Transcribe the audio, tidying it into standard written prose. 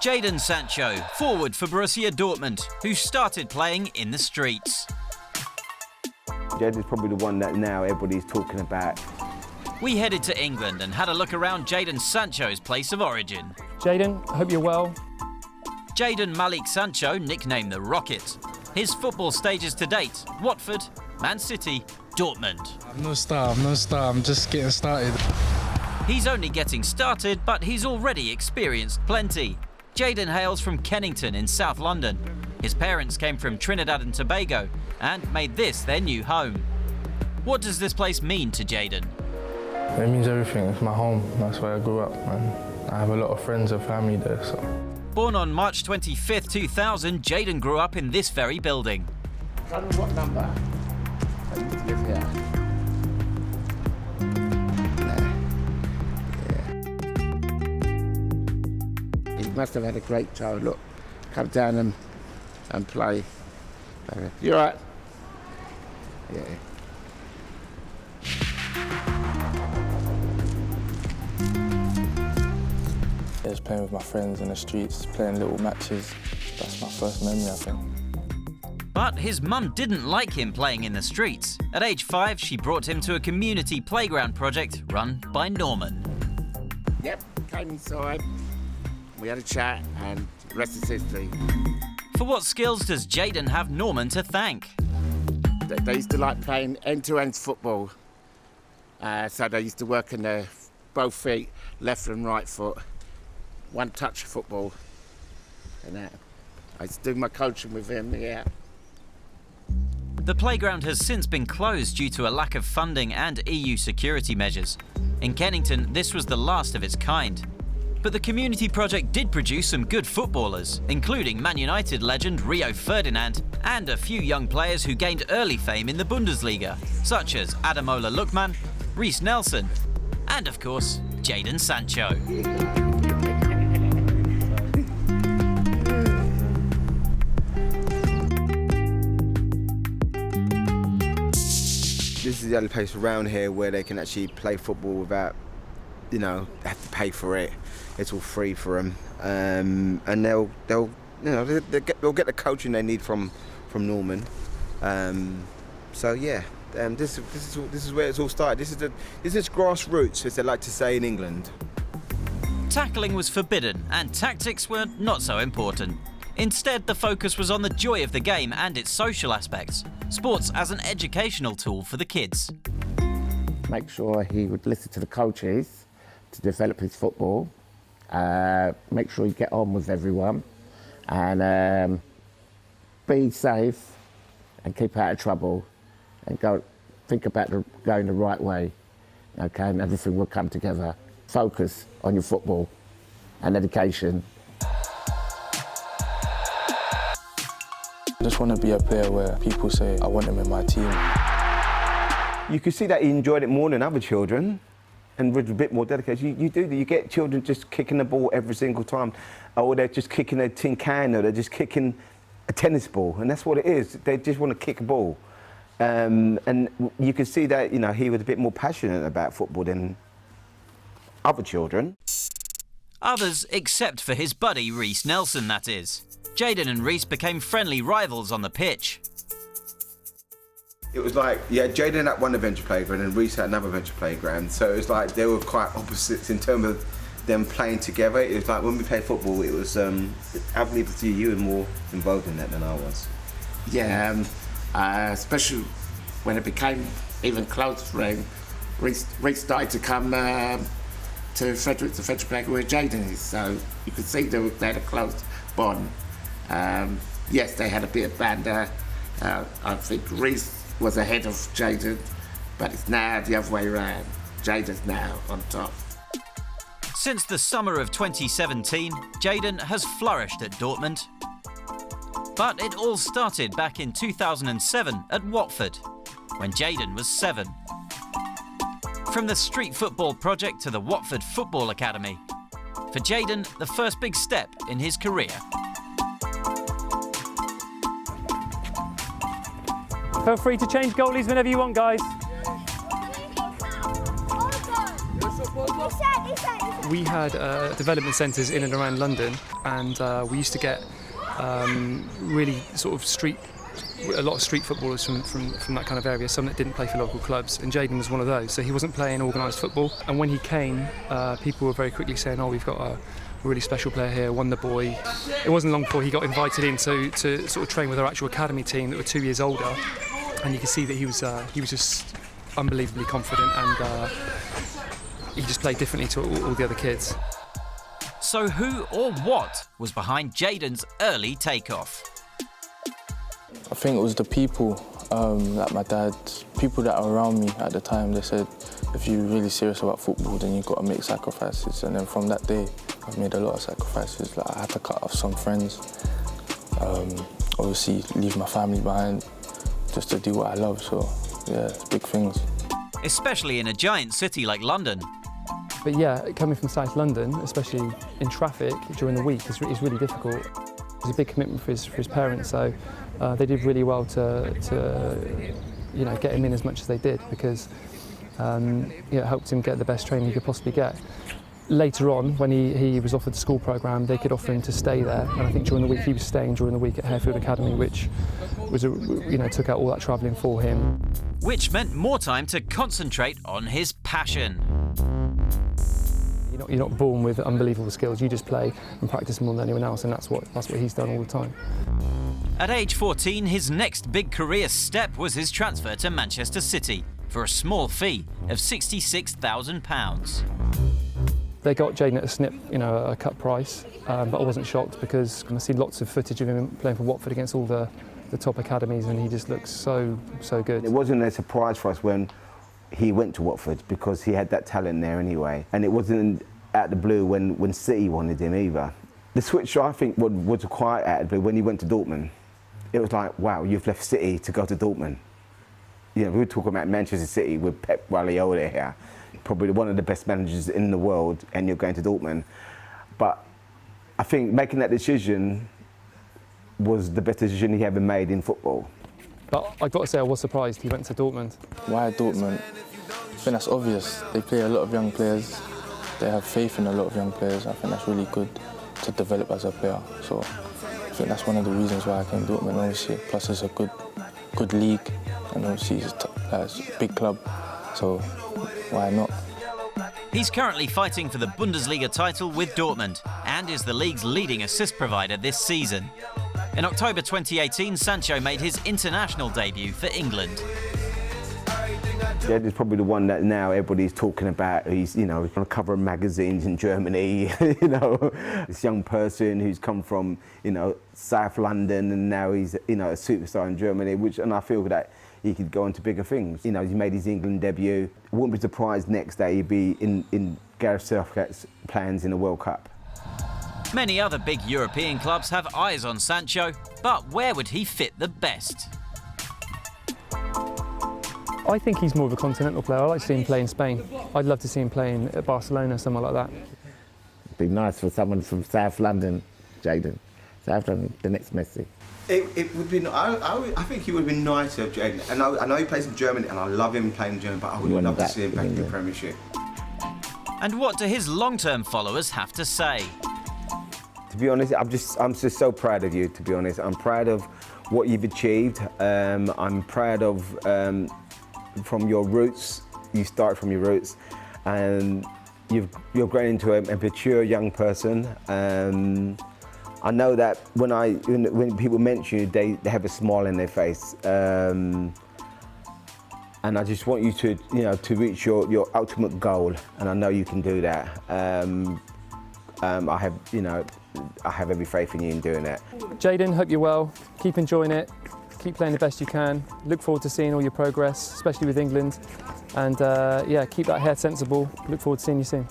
Jadon Sancho, forward for Borussia Dortmund, who started playing in the streets. Jadon's probably the one that now everybody's talking about. We headed to England and had a look around Jadon Sancho's place of origin. Jadon, I hope you're well. Jadon Malik Sancho, nicknamed the Rocket. His football stages to date: Watford, Man City, Dortmund. I'm no star, I'm just getting started. He's only getting started, but he's already experienced plenty. Jadon hails from Kennington in South London. His parents came from Trinidad and Tobago and made this their new home. What does this place mean to Jadon? It means everything. It's my home. That's where I grew up, man. I have a lot of friends and family there, so. Born on March 25th, 2000, Jadon grew up in this very building. Tell me what number. I used to live here. Yeah. He must have had a great child. Look, come down and play. You all right? Yeah. Just playing with my friends in the streets, playing little matches. That's my first memory, I think. But his mum didn't like him playing in the streets. At age 5, she brought him to a community playground project run by Norman. Yep, came inside, we had a chat, and the rest is history. For what skills does Jadon have Norman to thank? They used to like playing end-to-end football. So they used to work in their both feet, left and right foot. One touch football. And that. I used to do my coaching with him, yeah. The playground has since been closed due to a lack of funding and EU security measures. In Kennington, this was the last of its kind. But the community project did produce some good footballers, including Man United legend Rio Ferdinand, and a few young players who gained early fame in the Bundesliga, such as Ademola Lookman, Reiss Nelson, and of course, Jadon Sancho. This is the only place around here where they can actually play football without, have to pay for it. It's all free for them, and they'll get the coaching they need from Norman. So yeah, this is where it's all started. This is grassroots, as they like to say in England. Tackling was forbidden, and tactics were not so important. Instead, the focus was on the joy of the game and its social aspects. Sports as an educational tool for the kids. Make sure he would listen to the coaches to develop his football. Make sure you get on with everyone. And be safe and keep out of trouble. And think about going the right way. Okay, and everything will come together. Focus on your football and education. I just want to be a player where people say, I want him in my team. You can see that he enjoyed it more than other children, and with a bit more dedication. You get children just kicking the ball every single time, or they're just kicking a tin can, or they're just kicking a tennis ball, and that's what it is. They just want to kick a ball. And you can see that, he was a bit more passionate about football than other children. Others, except for his buddy Reiss Nelson, that is. Jadon and Reiss became friendly rivals on the pitch. It was like, Jadon at one adventure playground and Reiss at another adventure playground. So it was like they were quite opposites in terms of them playing together. It was like when we played football, it was, I believe you were more involved in that than I was. Yeah, especially when it became even closer for him. Reiss started to come to the Frederick playground where Jadon is. So you could see they had a close bond. Yes, they had a bit of banter. I think Reiss was ahead of Jadon, but it's now the other way around. Jadon's now on top. Since the summer of 2017, Jadon has flourished at Dortmund. But it all started back in 2007 at Watford, when Jadon was 7. From the street football project to the Hereford Football Academy. For Jadon, the first big step in his career. Feel free to change goalies whenever you want, guys. We had development centres in and around London, and we used to get really sort of a lot of street footballers from that kind of area, some that didn't play for local clubs, and Jadon was one of those. So he wasn't playing organised football, and when he came, people were very quickly saying, oh, we've got a really special player here, wonder boy. It wasn't long before he got invited in to sort of train with our actual academy team that were 2 years older, and you could see that he was just unbelievably confident, and he just played differently to all the other kids. So who or what was behind Jadon's early takeoff? I think it was the people, like my dad, people that are around me at the time. They said, if you're really serious about football, then you've got to make sacrifices. And then from that day, I've made a lot of sacrifices. Like, I had to cut off some friends, obviously leave my family behind, just to do what I love. So, yeah, it's big things. Especially in a giant city like London. But yeah, coming from South London, especially in traffic during the week, is really difficult. It was a big commitment for his parents, so they did really well to get him in as much as they did, because it helped him get the best training he could possibly get. Later on, when he was offered the school programme, they could offer him to stay there, and I think during the week he was staying during the week at Hereford Academy, which was took out all that travelling for him. Which meant more time to concentrate on his passion. You're not born with unbelievable skills, you just play and practice more than anyone else, and that's what he's done all the time. At age 14, his next big career step was his transfer to Manchester City for a small fee of £66,000. They got Jadon at a snip, a cut price, but I wasn't shocked, because I've seen lots of footage of him playing for Watford against all the top academies, and he just looks so good. It wasn't a surprise for us when he went to Watford, because he had that talent there anyway. And it wasn't out the blue when City wanted him either. The switch, I think, was quite out of the blue when he went to Dortmund. It was like, wow, you've left City to go to Dortmund. We were talking about Manchester City with Pep Guardiola here, probably one of the best managers in the world, and you're going to Dortmund. But I think making that decision was the best decision he ever made in football. But I've got to say, I was surprised he went to Dortmund. Why Dortmund? I think that's obvious. They play a lot of young players. They have faith in a lot of young players. I think that's really good to develop as a player. So I think that's one of the reasons why I came to Dortmund, obviously. Plus it's a good league, and obviously it's a big club, so why not? He's currently fighting for the Bundesliga title with Dortmund and is the league's leading assist provider this season. In October 2018, Sancho made his international debut for England. Jadon's probably the one that now everybody's talking about. He's, on the cover of magazines in Germany, this young person who's come from, South London, and now he's, a superstar in Germany, and I feel that he could go on to bigger things. He made his England debut. I wouldn't be surprised next day he'd be in Gareth Southgate's plans in the World Cup. Many other big European clubs have eyes on Sancho, but where would he fit the best? I think he's more of a continental player. I like to see him play in Spain. I'd love to see him playing at Barcelona, somewhere like that. It'd be nice for someone from South London, Jadon. South London, the next Messi. It would be. I think he would have been nice to have Jadon. And I know he plays in Germany, and I love him playing in Germany, but I would love to see him back in the Premiership. And what do his long-term followers have to say? To be honest, I'm just so proud of you. To be honest, I'm proud of what you've achieved. I'm proud of from your roots. You start from your roots, and you're grown into a mature young person. I know that when people mention you, they have a smile in their face, and I just want you to reach your ultimate goal, and I know you can do that. I have every faith in you in doing that. Jadon, hope you're well. Keep enjoying it. Keep playing the best you can. Look forward to seeing all your progress, especially with England. And keep that hair sensible. Look forward to seeing you soon.